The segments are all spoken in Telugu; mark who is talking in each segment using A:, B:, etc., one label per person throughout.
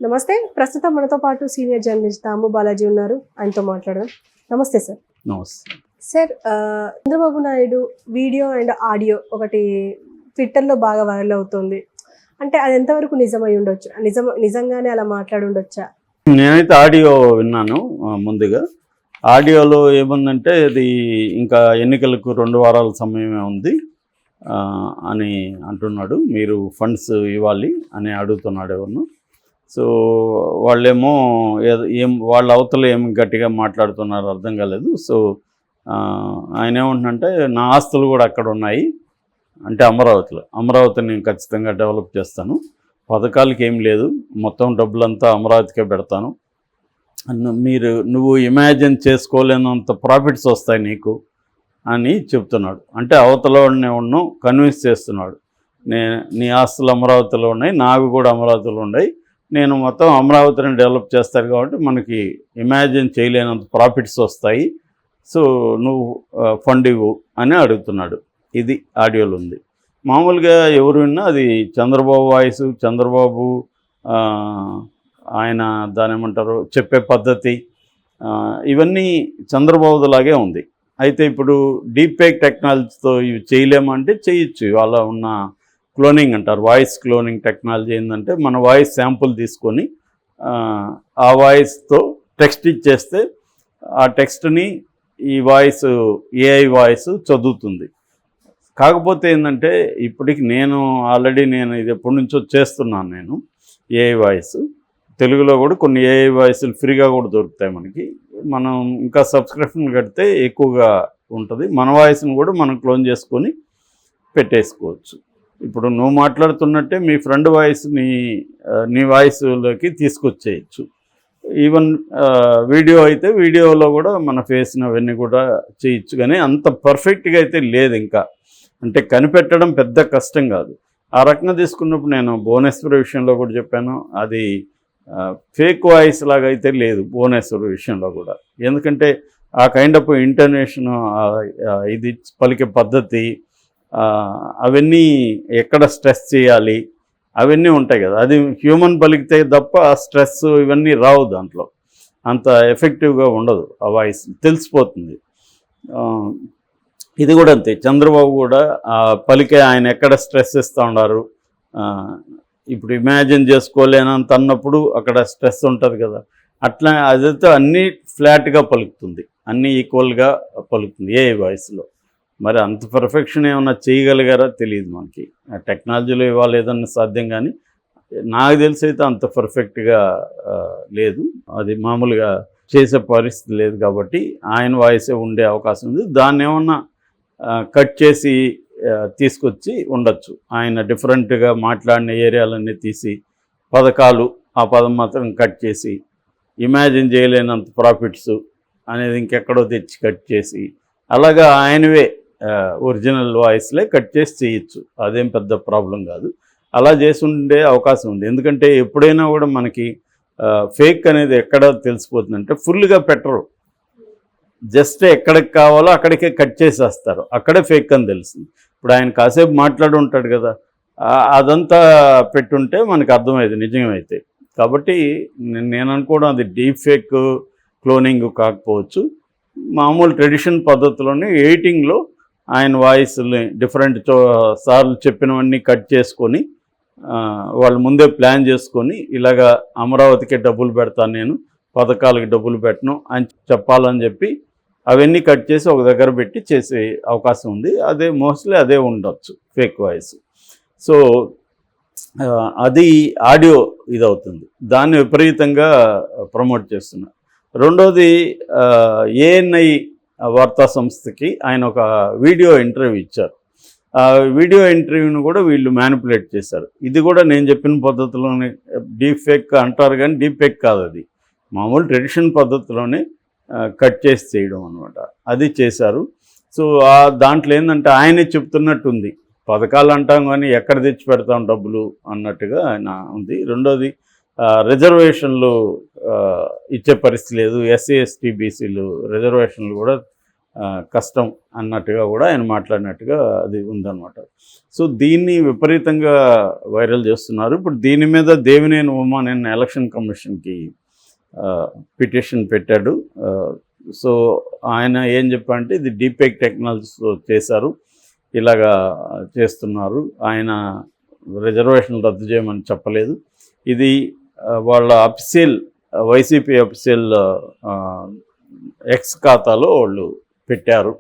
A: నమస్తే. ప్రస్తుతం మనతో పాటు సీనియర్ జర్నలిస్ట్ దాము బాలాజీ ఉన్నారు. ఆయనతో మాట్లాడదాం. నమస్తే సార్.
B: నమస్తే.
A: Sir, Chandrababu Naidu video and audio ఒకటి ట్విట్టర్లో బాగా వైరల్ అవుతుంది. అంటే అది ఎంతవరకు నిజమై ఉండొచ్చు? నిజంగానే అలా మాట్లాడి ఉండొచ్చా?
B: నేనైతే ఆడియో విన్నాను. ముందుగా ఆడియోలో ఏముందంటే అది ఇంకా ఎన్నికలకు 2 వారాల సమయమే ఉంది అని అంటున్నాడు. మీరు ఫండ్స్ ఇవ్వాలి అని అడుగుతున్నాడు ఎవరు. సో వాళ్ళేమో వాళ్ళ అవతల ఏం గట్టిగా మాట్లాడుతున్నారు అర్థం కాలేదు. సో ఆయన ఏమంటున్నంటే నా ఆస్తులు కూడా అక్కడ ఉన్నాయి, అంటే అమరావతిని నేను ఖచ్చితంగా డెవలప్ చేస్తాను, పథకాలకి ఏం లేదు, మొత్తం డబ్బులంతా అమరావతికే పెడతాను, నువ్వు ఇమాజిన్ చేసుకోలేనంత ప్రాఫిట్స్ వస్తాయి నీకు అని చెప్తున్నాడు. అంటే అవతల వాడిని కన్విన్స్ చేస్తున్నాడు. నీ ఆస్తులు అమరావతిలో ఉన్నాయి, నావి కూడా అమరావతిలో ఉన్నాయి, నేను మొత్తం అమరావతిని డెవలప్ చేస్తాను కాబట్టి మనకి ఇమాజిన్ చేయలేనంత ప్రాఫిట్స్ వస్తాయి, సో నువ్వు ఫండ్ ఇవ్వు అని అడుగుతున్నాడు. ఇది ఆడియోలో ఉంది. మామూలుగా ఎవరు విన్నా అది చంద్రబాబు వాయిస్, చంద్రబాబు ఆయన దాని ఏమంటారు చెప్పే పద్ధతి, ఇవన్నీ చంద్రబాబులాగే ఉంది. అయితే ఇప్పుడు డీప్ ఫేక్ టెక్నాలజీతో ఇవి చేయలేమంటే చేయొచ్చు. ఇవాళ ఉన్న క్లోనింగ్ అంటారు, వాయిస్ క్లోనింగ్ టెక్నాలజీ ఏంటంటే మన వాయిస్ శాంపుల్ తీసుకొని ఆ వాయిస్తో టెక్స్ట్ ఇచ్చేస్తే ఆ టెక్స్ట్ని ఈ వాయిస్ ఏఐ వాయిస్ చదువుతుంది. కాకపోతే ఏంటంటే ఇప్పటికి ఆల్రెడీ ఇది ఎప్పటి నుంచో చేస్తున్నాను. నేను ఏఐ వాయిస్ తెలుగులో కూడా కొన్ని ఏఐ వాయిస్లు ఫ్రీగా కూడా దొరుకుతాయి మనకి. మనం ఇంకా సబ్స్క్రిప్షన్ కడితే ఎక్కువగా ఉంటుంది. మన వాయిస్ని కూడా మనం క్లోన్ చేసుకొని పెట్టేసుకోవచ్చు. ఇప్పుడు నువ్వు మాట్లాడుతున్నట్టే మీ ఫ్రెండ్ వాయిస్ని నీ వాయిస్లోకి తీసుకొచ్చేయచ్చు. ఈవెన్ వీడియో అయితే వీడియోలో కూడా మన ఫేస్ని అవన్నీ కూడా చేయొచ్చు. కానీ అంత పర్ఫెక్ట్గా అయితే లేదు ఇంకా. అంటే కనిపెట్టడం పెద్ద కష్టం కాదు. ఆ రకంగా తీసుకున్నప్పుడు నేను భువనేశ్వర్ విషయంలో కూడా చెప్పాను, అది ఫేక్ వాయిస్ లాగా అయితే లేదు భువనేశ్వర్ విషయంలో కూడా. ఎందుకంటే ఆ కైండ్ ఆఫ్ ఇంటర్నేషన్, ఇది పలికే పద్ధతి, అవన్నీ ఎక్కడ స్ట్రెస్ చేయాలి అవన్నీ ఉంటాయి కదా. అది హ్యూమన్ పలికితే తప్ప ఆ స్ట్రెస్ ఇవన్నీ రావు, దాంట్లో అంత ఎఫెక్టివ్గా ఉండదు. ఆ వాయిస్ తెలిసిపోతుంది. ఇది కూడా అంతే. చంద్రబాబు కూడా పలికే ఆయన ఎక్కడ స్ట్రెస్ ఇస్తూ ఉన్నారు. ఇప్పుడు ఇమాజిన్ చేసుకోలేనంత అన్నప్పుడు అక్కడ స్ట్రెస్ ఉంటుంది కదా, అట్లా అదైతే అన్నీ ఫ్లాట్గా పలుకుతుంది, అన్నీ ఈక్వల్గా పలుకుతుంది ఏ వాయిస్లో. మరి అంత పర్ఫెక్షన్ ఏమన్నా చేయగలిగారా తెలియదు మనకి. టెక్నాలజీలో ఇవాళ ఏదన్నా సాధ్యం, కానీ నాకు తెలిసి అయితే అంత పర్ఫెక్ట్గా లేదు. అది మామూలుగా చేసే పరిస్థితి లేదు కాబట్టి ఆయన వాయిసే ఉండే అవకాశం ఉంది. దాన్ని ఏమన్నా కట్ చేసి తీసుకొచ్చి ఉండొచ్చు. ఆయన డిఫరెంట్గా మాట్లాడిన ఏరియాలన్నీ తీసి పథకాలు, ఆ పదం మాత్రం కట్ చేసి ఇమాజిన్ చేయలేనంత ప్రాఫిట్స్ అనేది ఇంకెక్కడో తెచ్చి కట్ చేసి అలాగా ఆయనవే ఒరిజినల్ వాయిస్లే కట్ చేసి చేయొచ్చు. అదేం పెద్ద ప్రాబ్లం కాదు. అలా చేసి ఉండే అవకాశం ఉంది. ఎందుకంటే ఎప్పుడైనా కూడా మనకి ఫేక్ అనేది ఎక్కడ తెలిసిపోతుందంటే ఫుల్గా పెట్టరు, జస్ట్ ఎక్కడికి కావాలో అక్కడికే కట్ చేసేస్తారు, అక్కడే ఫేక్ అని తెలుస్తుంది. ఇప్పుడు ఆయన కాసేపు మాట్లాడి ఉంటాడు కదా, అదంతా పెట్టుంటే మనకు అర్థమైంది నిజమైతే. కాబట్టి నేను అనుకోవడం అది డీప్ ఫేక్ క్లోనింగ్ కాకపోవచ్చు. మామూలు ట్రెడిషన్ పద్ధతిలోనే ఎడిటింగ్లో ఆయన వాయిస్ని డిఫరెంట్ సార్లు చెప్పినవన్నీ కట్ చేసుకొని వాళ్ళు ముందే ప్లాన్ చేసుకొని ఇలాగా అమరావతికి డబ్బులు పెడతాను, నేను పథకాలకి డబ్బులు పెట్టను అని చెప్పాలని చెప్పి అవన్నీ కట్ చేసి ఒక దగ్గర పెట్టి చేసే అవకాశం ఉంది. అదే మోస్ట్లీ అదే ఉండొచ్చు ఫేక్ వాయిస్. సో అది ఆడియో ఇదవుతుంది, దాన్ని విపరీతంగా ప్రమోట్ చేస్తున్నారు. రెండోది ఏఎన్ఐ వార్తా సంస్థకి ఆయన ఒక వీడియో ఇంటర్వ్యూ ఇచ్చారు. ఆ వీడియో ఇంటర్వ్యూని కూడా వీళ్ళు మ్యానిపులేట్ చేశారు. ఇది కూడా నేను చెప్పిన పద్ధతిలోనే డీప్ ఫేక్ అంటారు, కానీ డీప్ ఫేక్ కాదు, అది మామూలు ట్రెడిషన్ పద్ధతిలోనే కట్ చేసి చేయడం అనమాట. అది చేశారు. సో దాంట్లో ఏంటంటే ఆయనే చెప్తున్నట్టుంది, పథకాలు అంటాం కానీ ఎక్కడ తెచ్చి పెడతాం డబ్బులు అన్నట్టుగా ఆయన ఉంది. రెండోది రిజర్వేషన్లు ఇచ్చే పరిస్థితి లేదు, ఎస్సీ ఎస్టీ బీసీలు రిజర్వేషన్లు కూడా కష్టం అన్నట్టుగా కూడా ఆయన మాట్లాడినట్టుగా అది ఉందన్నమాట. సో దీన్ని విపరీతంగా వైరల్ చేస్తున్నారు. ఇప్పుడు దీని మీద దేవినేని ఉమా నిన్న ఎలక్షన్ కమిషన్కి పిటిషన్ పెట్టాడు. సో ఆయన ఏం చెప్పారంటే ఇది డీపేక్ టెక్నాలజీతో చేశారు, ఇలాగా చేస్తున్నారు, ఆయన రిజర్వేషన్లు రద్దు చేయమని చెప్పలేదు, ఇది వాళ్ళ అఫీషియల్ వైసీపీ అఫీషియల్ ఎక్స్ ఖాతాలో వాళ్ళు పెట్టారు.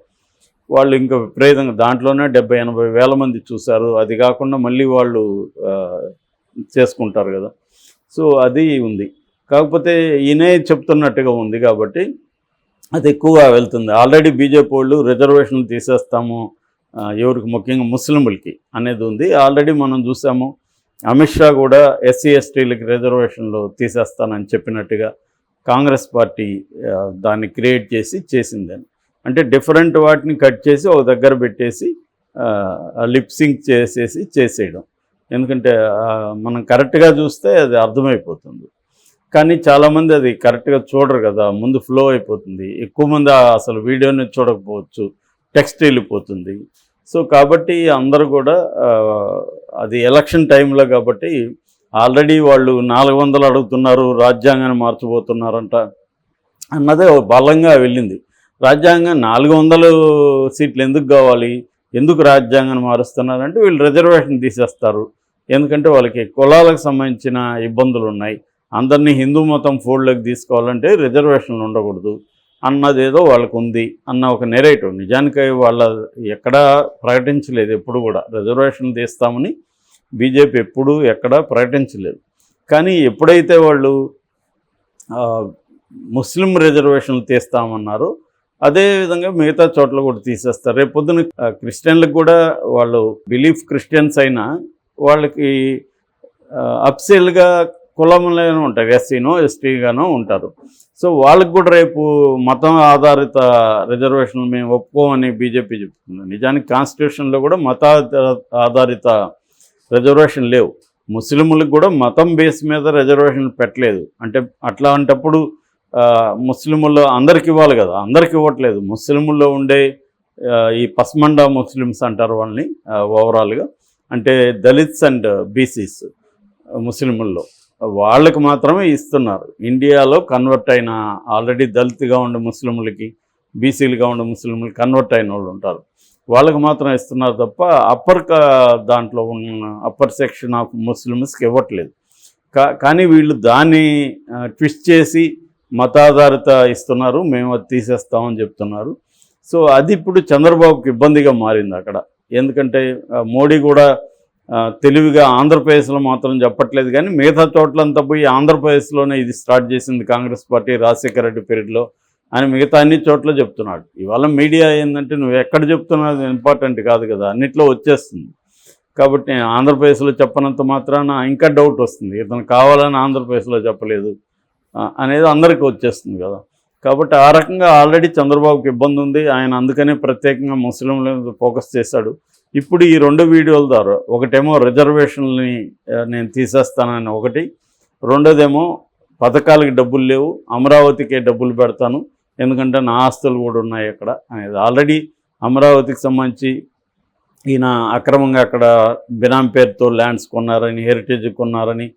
B: వాళ్ళు ఇంకా విపరీతంగా దాంట్లోనే 70-80 వేల మంది చూశారు. అది కాకుండా మళ్ళీ వాళ్ళు చేసుకుంటారు కదా, సో అది ఉంది. కాకపోతే ఈయనే చెప్తున్నట్టుగా ఉంది కాబట్టి అది ఎక్కువగా వెళ్తుంది. ఆల్రెడీ బీజేపీ వాళ్ళు రిజర్వేషన్లు తీసేస్తాము ఎవరికి, ముఖ్యంగా ముస్లింలకి అనేది ఉంది. ఆల్రెడీ మనం చూసాము అమిత్ షా కూడా ఎస్సీ ఎస్టీలకి రిజర్వేషన్లు తీసేస్తానని చెప్పినట్టుగా కాంగ్రెస్ పార్టీ దాన్ని క్రియేట్ చేసిందని. అంటే డిఫరెంట్ వాటిని కట్ చేసి ఒక దగ్గర పెట్టేసి లిప్సింక్ చేసేయడం. ఎందుకంటే మనం కరెక్ట్గా చూస్తే అది అర్థమైపోతుంది, కానీ చాలామంది అది కరెక్ట్గా చూడరు కదా, ముందు ఫ్లో అయిపోతుంది, ఎక్కువ మంది అసలు వీడియోని చూడకపోవచ్చు, టెక్స్ట్ వెళ్ళిపోతుంది. సో కాబట్టి అందరూ కూడా అది ఎలక్షన్ టైంలో కాబట్టి ఆల్రెడీ వాళ్ళు 400 అడుగుతున్నారు, రాజ్యాంగాన్ని మార్చబోతున్నారంట అన్నదే బలంగా వెళ్ళింది. రాజ్యాంగం 400 సీట్లు ఎందుకు కావాలి, ఎందుకు రాజ్యాంగాన్ని మారుస్తున్నారంటే వీళ్ళు రిజర్వేషన్ తీసేస్తారు, ఎందుకంటే వాళ్ళకి కులాలకు సంబంధించిన ఇబ్బందులు ఉన్నాయి, అందరినీ హిందూ మతం ఫోల్డ్లోకి తీసుకోవాలంటే రిజర్వేషన్లు ఉండకూడదు అన్నదేదో వాళ్ళకు ఉంది అన్న ఒక నెరేటివ్. నిజానికి వాళ్ళ ఎక్కడా ప్రకటించలేదు, ఎప్పుడు కూడా రిజర్వేషన్ తీస్తామని బీజేపీ ఎప్పుడూ ఎక్కడా ప్రకటించలేదు. కానీ ఎప్పుడైతే వాళ్ళు ముస్లిం రిజర్వేషన్లు తీస్తామన్నారో అదేవిధంగా మిగతా చోట్ల కూడా తీసేస్తారు. రేపు పొద్దున క్రిస్టియన్లకు కూడా వాళ్ళు బిలీఫ్ క్రిస్టియన్స్ అయినా వాళ్ళకి అఫీషియల్గా కులంలోనే ఉంటారు, ఎస్సీనో ఎస్టీగానో ఉంటారు. సో వాళ్ళకి కూడా రేపు మతం ఆధారిత రిజర్వేషన్లు మేము ఒప్పుకోమని బీజేపీ చెప్తుంది. నిజానికి కాన్స్టిట్యూషన్లో కూడా మత ఆధారిత రిజర్వేషన్ లేవు. ముస్లింలకు కూడా మతం బేస్ మీద రిజర్వేషన్లు పెట్టలేదు. అంటే అట్లాంటప్పుడు ముస్లింల్లో అందరికి ఇవ్వాలి కదా, అందరికి ఇవ్వట్లేదు. ముస్లింల్లో ఉండే ఈ పస్మండా ముస్లిమ్స్ అంటారు వాళ్ళని ఓవరాల్గా, అంటే దళిత్స్ అండ్ బీసీస్ ముస్లింల్లో వాళ్ళకి మాత్రమే ఇస్తున్నారు. ఇండియాలో కన్వర్ట్ అయిన ఆల్రెడీ దళిత్గా ఉండే ముస్లింలకి, బీసీలుగా ఉండే ముస్లింలకి కన్వర్ట్ అయిన వాళ్ళు ఉంటారు, వాళ్ళకి మాత్రం ఇస్తున్నారు తప్ప దాంట్లో ఉన్న అప్పర్ సెక్షన్ ఆఫ్ ముస్లిమ్స్కి ఇవ్వట్లేదు. కానీ వీళ్ళు దాన్ని ట్విస్ట్ చేసి మతాధారిత ఇస్తున్నారు, మేము అది తీసేస్తామని చెప్తున్నారు. సో అది ఇప్పుడు చంద్రబాబుకి ఇబ్బందిగా మారింది అక్కడ. ఎందుకంటే మోడీ కూడా తెలివిగా ఆంధ్రప్రదేశ్లో మాత్రం చెప్పట్లేదు, కానీ మిగతా చోట్లంతా పోయి ఆంధ్రప్రదేశ్లోనే ఇది స్టార్ట్ చేసింది కాంగ్రెస్ పార్టీ రాజశేఖర రెడ్డి పీరియడ్లో అని మిగతా అన్ని చోట్ల చెప్తున్నాడు. ఇవాళ మీడియా ఏంటంటే నువ్వు ఎక్కడ చెప్తున్నది ఇంపార్టెంట్ కాదు కదా, అన్నిట్లో వచ్చేస్తుంది. కాబట్టి ఆంధ్రప్రదేశ్లో చెప్పనంత మాత్రాన ఇంకా డౌట్ వస్తుంది, ఇతను కావాలని ఆంధ్రప్రదేశ్లో చెప్పలేదు అనేది అందరికీ వచ్చేస్తుంది కదా. కాబట్టి ఆ రకంగా ఆల్రెడీ చంద్రబాబుకి ఇబ్బంది ఉంది. ఆయన అందుకనే ప్రత్యేకంగా ముస్లింల మీద ఫోకస్ చేశాడు. ఇప్పుడు ఈ 2 వీడియోల ద్వారా, ఒకటేమో రిజర్వేషన్లని నేను తీసేస్తానని ఒకటి, రెండోదేమో పథకాలకి డబ్బులు లేవు, అమరావతికే డబ్బులు పెడతాను ఎందుకంటే నా ఆస్తులు కూడా ఉన్నాయి అక్కడ అనేది. ఆల్రెడీ అమరావతికి సంబంధించి ఈయన అక్రమంగా అక్కడ బినామీ పేరుతో ల్యాండ్స్ కొన్నారని, హెరిటేజ్ కొన్నారని,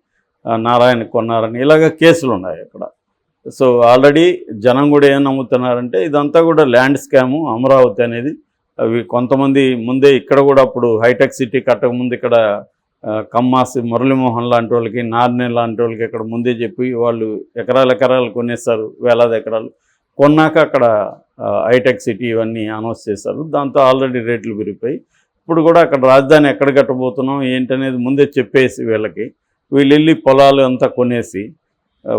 B: నారాయణ కొన్నారని ఇలాగ కేసులు ఉన్నాయి అక్కడ. సో ఆల్రెడీ జనం కూడా ఏం నమ్ముతున్నారంటే ఇదంతా కూడా ల్యాండ్ స్కాము అమరావతి అనేది. అవి కొంతమంది ముందే ఇక్కడ కూడా అప్పుడు హైటెక్ సిటీ కట్టకముందు ఇక్కడ కమ్మాసి మురళీమోహన్ లాంటి వాళ్ళకి, నార్నే లాంటి వాళ్ళకి ఇక్కడ ముందే చెప్పి వాళ్ళు ఎకరాలు కొనేస్తారు, వేలాది ఎకరాలు కొన్నాక అక్కడ హైటెక్ సిటీ ఇవన్నీ అనౌన్స్ చేశారు. దాంతో ఆల్రెడీ రేట్లు పెరిగిపోయి ఇప్పుడు కూడా అక్కడ రాజధాని ఎక్కడ కట్టబోతున్నాం ఏంటనేది ముందే చెప్పేసి వీళ్ళు వెళ్ళి పొలాలు అంతా కొనేసి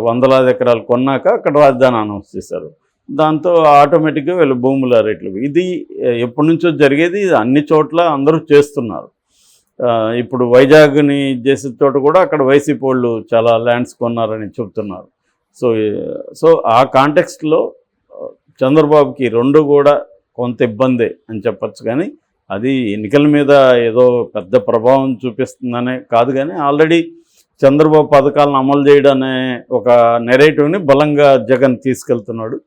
B: వందలాది ఎకరాలు కొన్నాక అక్కడ రాజధాని అనౌన్స్ చేశారు. దాంతో ఆటోమేటిక్గా వీళ్ళు భూముల రేట్లు, ఇది ఎప్పటి నుంచో జరిగేది, ఇది అన్ని చోట్ల అందరూ చేస్తున్నారు. ఇప్పుడు వైజాగ్ని చేసే చోట కూడా అక్కడ వైసీపీ వాళ్ళు చాలా ల్యాండ్స్ కొన్నారని చెప్తున్నారు. సో ఆ కాంటెక్స్ట్లో చంద్రబాబుకి 2 కూడా కొంత ఇబ్బందే అని చెప్పచ్చు. కానీ అది ఎన్నికల మీద ఏదో పెద్ద ప్రభావం చూపిస్తుందనే కాదు, కానీ ఆల్రెడీ చంద్రబాబు పథకాలను అమలు చేయడం అనే ఒక నెరేటివ్ని బలంగా జగన్ తీసుకెళ్తున్నాడు.